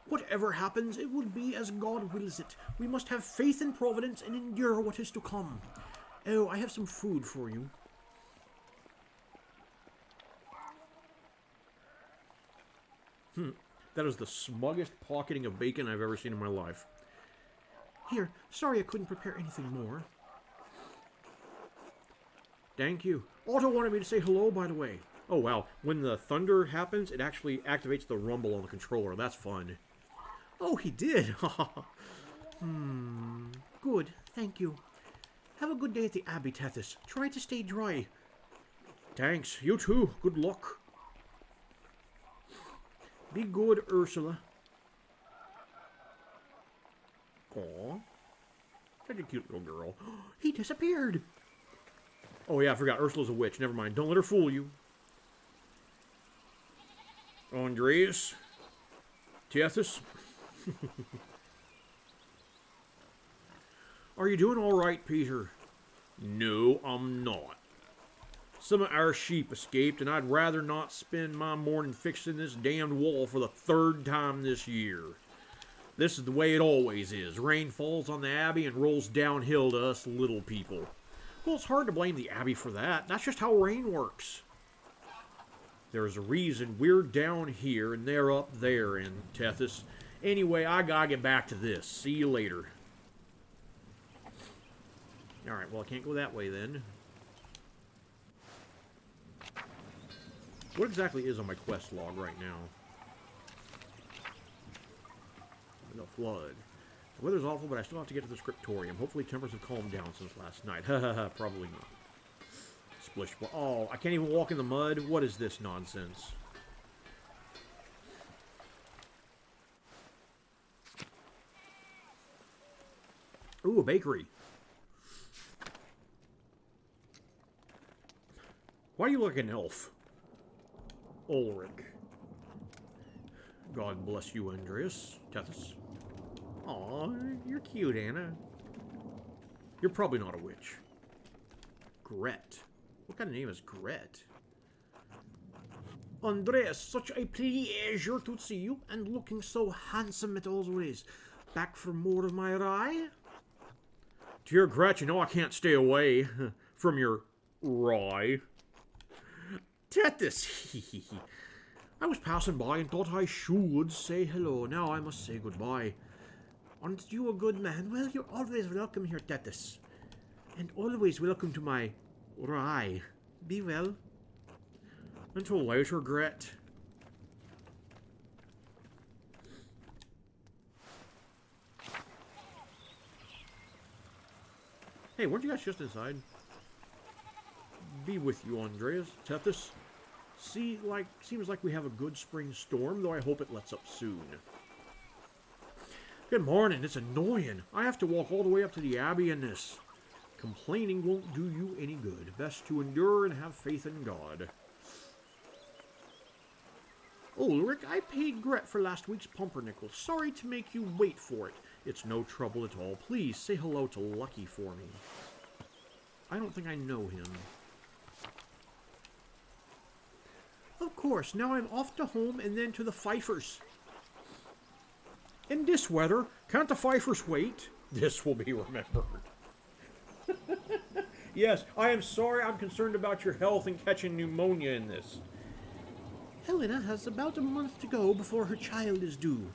Whatever happens, it will be as God wills it. We must have faith in Providence and endure what is to come. Oh, I have some food for you. That is the smuggest pocketing of bacon I've ever seen in my life. Here, sorry I couldn't prepare anything more. Thank you. Otto wanted me to say hello, by the way. Oh, wow. When the thunder happens, it actually activates the rumble on the controller. That's fun. Oh, he did. Good. Thank you. Have a good day at the Abbey, Tethys. Try to stay dry. Thanks. You too. Good luck. Be good, Ursula. Aw. Such a cute little girl. He disappeared. Oh, yeah, I forgot. Ursula's a witch. Never mind. Don't let her fool you. Andreas. Tethys. Are you doing all right, Peter? No, I'm not. Some of our sheep escaped, and I'd rather not spend my morning fixing this damned wall for the third time this year. This is the way it always is. Rain falls on the Abbey and rolls downhill to us little people. Well, it's hard to blame the Abbey for that. That's just how rain works. There's a reason we're down here and they're up there in Tethys. Anyway, I gotta get back to this. See you later. Alright, well, I can't go that way then. What exactly is on my quest log right now? The flood. The weather's awful, but I still have to get to the scriptorium. Hopefully tempers have calmed down since last night. Ha, probably not. Splish. Oh, I can't even walk in the mud? What is this nonsense? Ooh, a bakery. Why do you look like an elf? Ulrich. God bless you, Andreas. Tethys. Aw, you're cute, Anna. You're probably not a witch. Gret. What kind of name is Gret? Andreas, such a pleasure to see you, and looking so handsome as always. Back for more of my rye? Dear Gret, you know I can't stay away from your rye. Tethys, I was passing by and thought I should say hello. Now I must say goodbye. Aren't you a good man? Well, you're always welcome here, Tethys. And always welcome to my rye. Be well. Until later, Gret. Hey, weren't you guys just inside? Be with you, Andreas. Tethys. Seems like we have a good spring storm, though I hope it lets up soon. Good morning. It's annoying. I have to walk all the way up to the Abbey in this. Complaining won't do you any good. Best to endure and have faith in God. Ulrich, I paid Gret for last week's pumpernickel. Sorry to make you wait for it. It's no trouble at all. Please say hello to Lucky for me. I don't think I know him. Of course. Now I'm off to home and then to the Pfeiffers. In this weather, can't the Pfeiffers wait? This will be remembered. Yes, I am sorry. I'm concerned about your health and catching pneumonia in this. Helena has about a month to go before her child is due.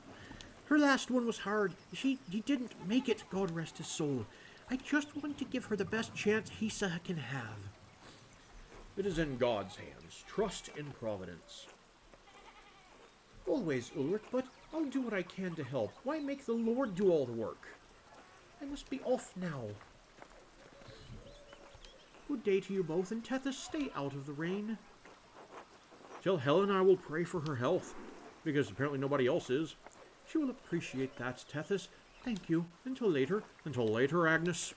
Her last one was hard. He didn't make it, God rest his soul. I just want to give her the best chance Hisa can have. It is in God's hands. Trust in Providence. Always, Ulrich, but I'll do what I can to help. Why make the Lord do all the work? I must be off now. Good day to you both, and Tethys, stay out of the rain. Tell Helen I will pray for her health, because apparently nobody else is. She will appreciate that, Tethys. Thank you. Until later. Until later, Agnes.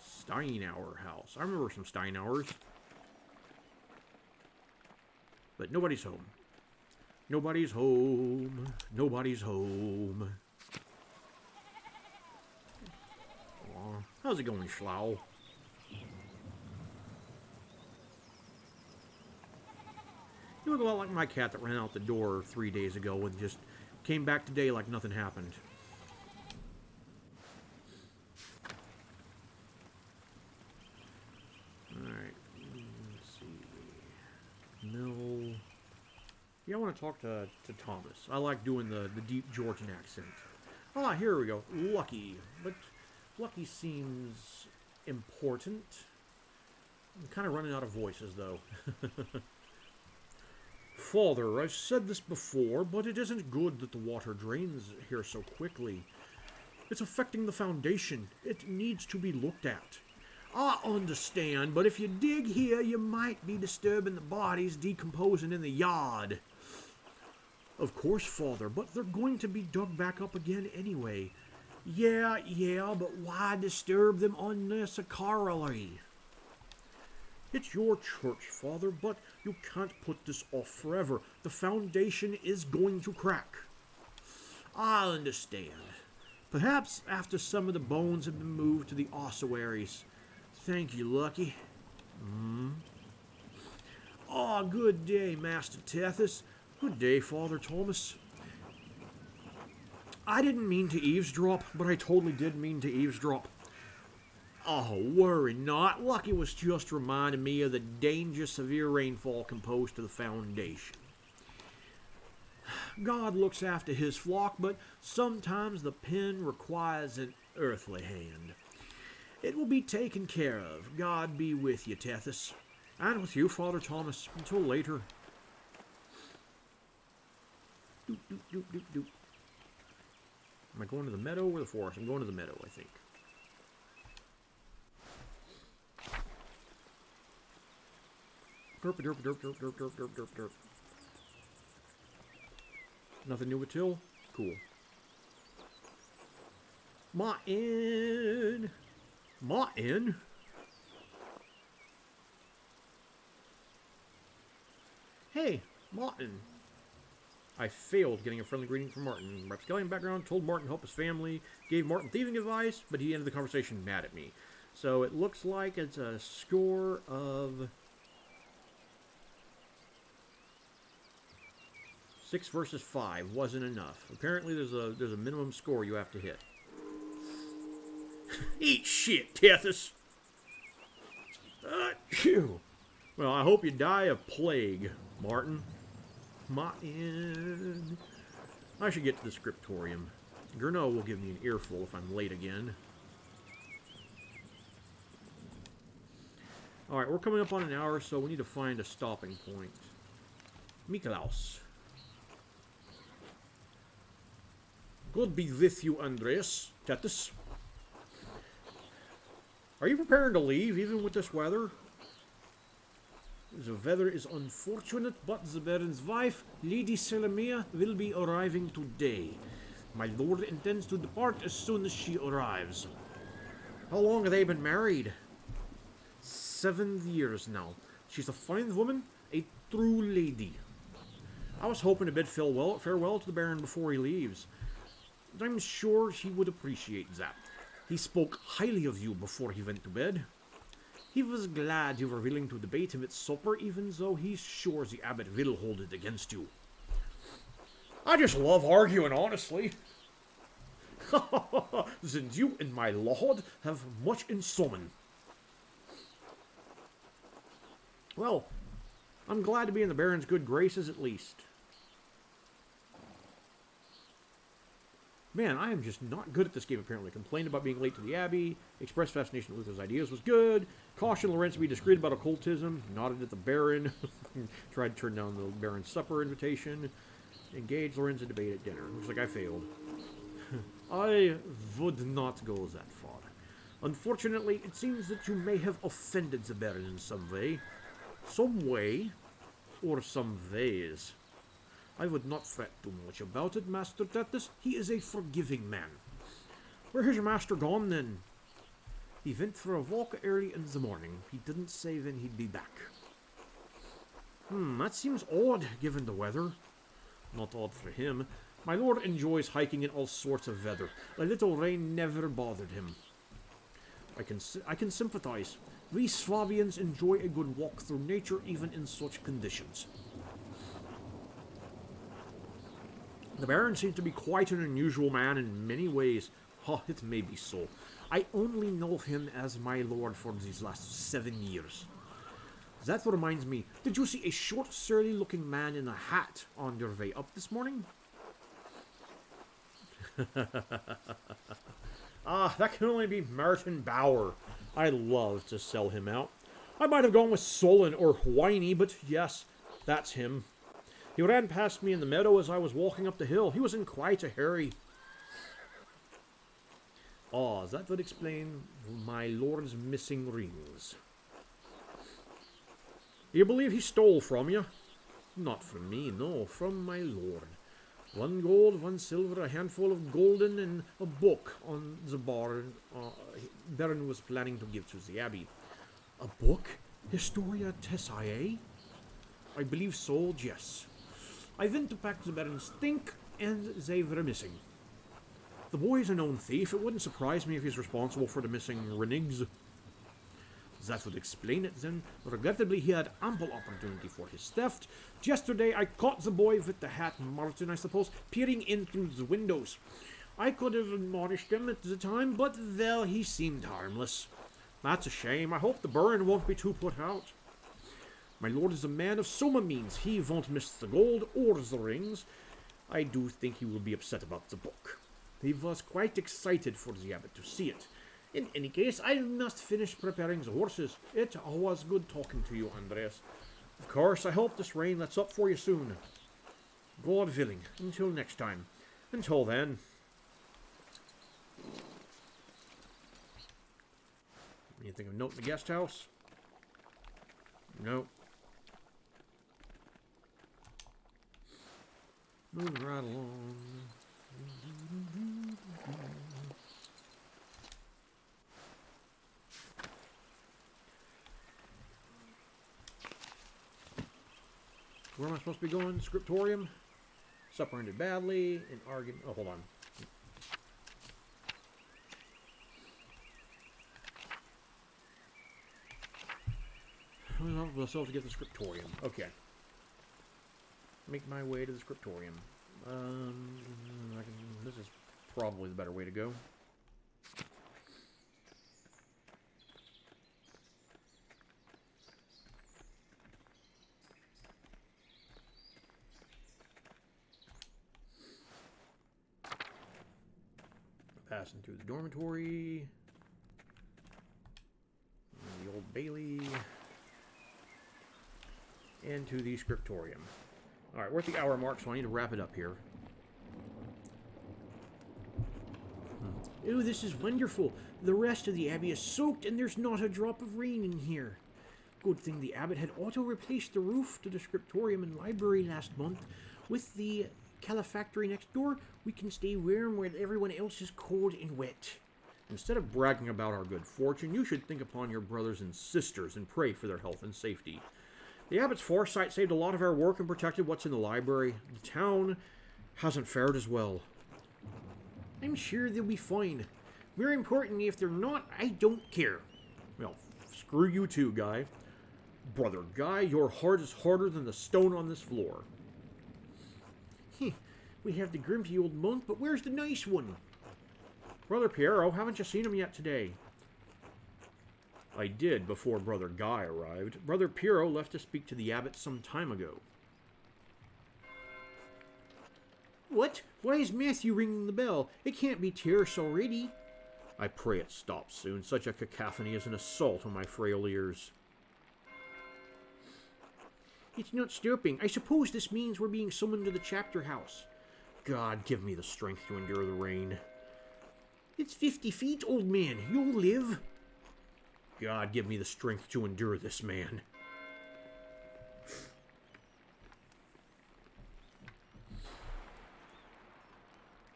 Steinauer house. I remember some Steinauers. But nobody's home. Nobody's home. Nobody's home. Aw, how's it going, Schlau? You look a lot like my cat that ran out the door 3 days ago and just came back today like nothing happened. Alright, let's see. Mill. Yeah, I want to talk to Thomas. I like doing the deep Georgian accent. Ah, here we go. Lucky. But Lucky seems important. I'm kind of running out of voices, though. Father, I've said this before, but it isn't good that the water drains here so quickly. It's affecting the foundation. It needs to be looked at. I understand, but if you dig here, you might be disturbing the bodies decomposing in the yard. Of course, Father, but they're going to be dug back up again anyway. Yeah, but why disturb them unnecessarily? It's your church, Father, but you can't put this off forever. The foundation is going to crack. I understand. Perhaps after some of the bones have been moved to the ossuaries. Thank you, Lucky. Oh, Good day, Master Tethys. Good day, Father Thomas. I didn't mean to eavesdrop, but I totally did mean to eavesdrop. Oh, worry not. Lucky was just reminding me of the dangerous severe rainfall composed to the foundation. God looks after his flock, but sometimes the pen requires an earthly hand. It will be taken care of. God be with you, Tethys. And with you, Father Thomas. Until later. Doop, doop, doop, doop, doop. Am I going to the meadow or the forest? I'm going to the meadow, I think. Derp, derp, derp, derp, derp, derp, derp, derp, derp. Nothing new with Till? Cool. Martin! Martin? Hey, Martin. I failed getting a friendly greeting from Martin. Rapscallion background, told Martin to help his family, gave Martin thieving advice, but he ended the conversation mad at me. So it looks like it's a score of 6 versus 5 wasn't enough. Apparently there's a minimum score you have to hit. Eat shit, Tethys! Phew. Well, I hope you die of plague, Martin. Martin. I should get to the scriptorium. Gurno will give me an earful if I'm late again. Alright, we're coming up on an hour, so we need to find a stopping point. Mikolaus. God be with you, Andreas. Tethys. Are you preparing to leave, even with this weather? The weather is unfortunate, but the Baron's wife, Lady Selamea, will be arriving today. My lord intends to depart as soon as she arrives. How long have they been married? 7 years now. She's a fine woman, a true lady. I was hoping to bid farewell to the Baron before he leaves. I'm sure he would appreciate that. He spoke highly of you before he went to bed. He was glad you were willing to debate him at supper, even though he's sure the abbot will hold it against you. I just love arguing, honestly. Then you and my lord have much in common. Well, I'm glad to be in the Baron's good graces at least. Man, I am just not good at this game, apparently. Complained about being late to the Abbey. Expressed fascination with Luther's ideas was good. Cautioned Lorenz to be discreet about occultism. Nodded at the Baron. Tried to turn down the Baron's supper invitation. Engaged Lorenz in debate at dinner. Looks like I failed. I would not go that far. Unfortunately, it seems that you may have offended the Baron in some way. Some way. Or some ways. I would not fret too much about it, Master Tethys. He is a forgiving man. Where has your master gone, then? He went for a walk early in the morning. He didn't say when he'd be back. That seems odd, given the weather. Not odd for him. My lord enjoys hiking in all sorts of weather. A little rain never bothered him. I can sympathize. We Swabians enjoy a good walk through nature, even in such conditions. The Baron seems to be quite an unusual man in many ways. It may be so. I only know him as my lord for these last 7 years. That reminds me, did you see a short, surly-looking man in a hat on your way up this morning? That can only be Martin Bauer. I love to sell him out. I might have gone with sullen or whiny, but yes, that's him. He ran past me in the meadow as I was walking up the hill. He was in quite a hurry. That would explain my lord's missing rings. You believe he stole from you? Not from me, no, from my lord. 1 gold, 1 silver, a handful of golden, and a book on the Baron was planning to give to the Abbey. A book? Historia Tessiae? I believe so, yes. I went to pack the Baron's think, and they were missing. The boy is a known thief. It wouldn't surprise me if he's responsible for the missing renigs. That would explain it then. Regrettably, he had ample opportunity for his theft. Yesterday, I caught the boy with the hat, Martin, I suppose, peering in through the windows. I could have admonished him at the time, but, well, he seemed harmless. That's a shame. I hope the Baron won't be too put out. My lord is a man of some means. He won't miss the gold or the rings. I do think he will be upset about the book. He was quite excited for the abbot to see it. In any case, I must finish preparing the horses. It was good talking to you, Andreas. Of course, I hope this rain lets up for you soon. God willing, until next time. Until then. Anything of note in the guest house? Nope. Moving right along. Where am I supposed to be going? Scriptorium? Supper ended badly. An argument. Oh, hold on. We'll still have to get the scriptorium. Okay. Make my way to the scriptorium. This is probably the better way to go. Passing through the dormitory. And the old Bailey. Into the scriptorium. Alright, we're at the hour mark, so I need to wrap it up here. Ooh, this is wonderful. The rest of the abbey is soaked, and there's not a drop of rain in here. Good thing the abbot had auto-replaced the roof to the scriptorium and library last month. With the calefactory next door, we can stay warm where everyone else is cold and wet. Instead of bragging about our good fortune, you should think upon your brothers and sisters and pray for their health and safety. The abbot's foresight saved a lot of our work and protected what's in the library. The town hasn't fared as well. I'm sure they'll be fine. Very importantly, if they're not, I don't care. Well, screw you too, Guy. Brother Guy, your heart is harder than the stone on this floor. We have the grumpy old monk, but where's the nice one? Brother Piero, haven't you seen him yet today? I did before Brother Guy arrived. Brother Piero left to speak to the abbot some time ago. What? Why is Matthew ringing the bell? It can't be Tierce already. I pray it stops soon. Such a cacophony is an assault on my frail ears. It's not stopping. I suppose this means we're being summoned to the chapter house. God, give me the strength to endure the rain. It's 50 feet, old man. You'll live. God, give me the strength to endure this, man.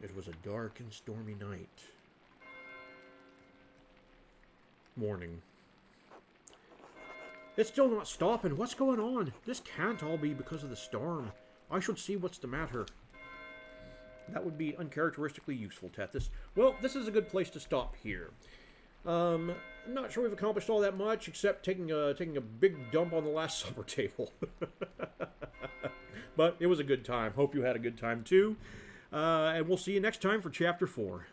It was a dark and stormy night. Morning. It's still not stopping. What's going on? This can't all be because of the storm. I should see what's the matter. That would be uncharacteristically useful, Tethys. Well, this is a good place to stop here. I'm not sure we've accomplished all that much, except taking a big dump on the Last Supper table. But it was a good time. Hope you had a good time, too. And we'll see you next time for Chapter 4.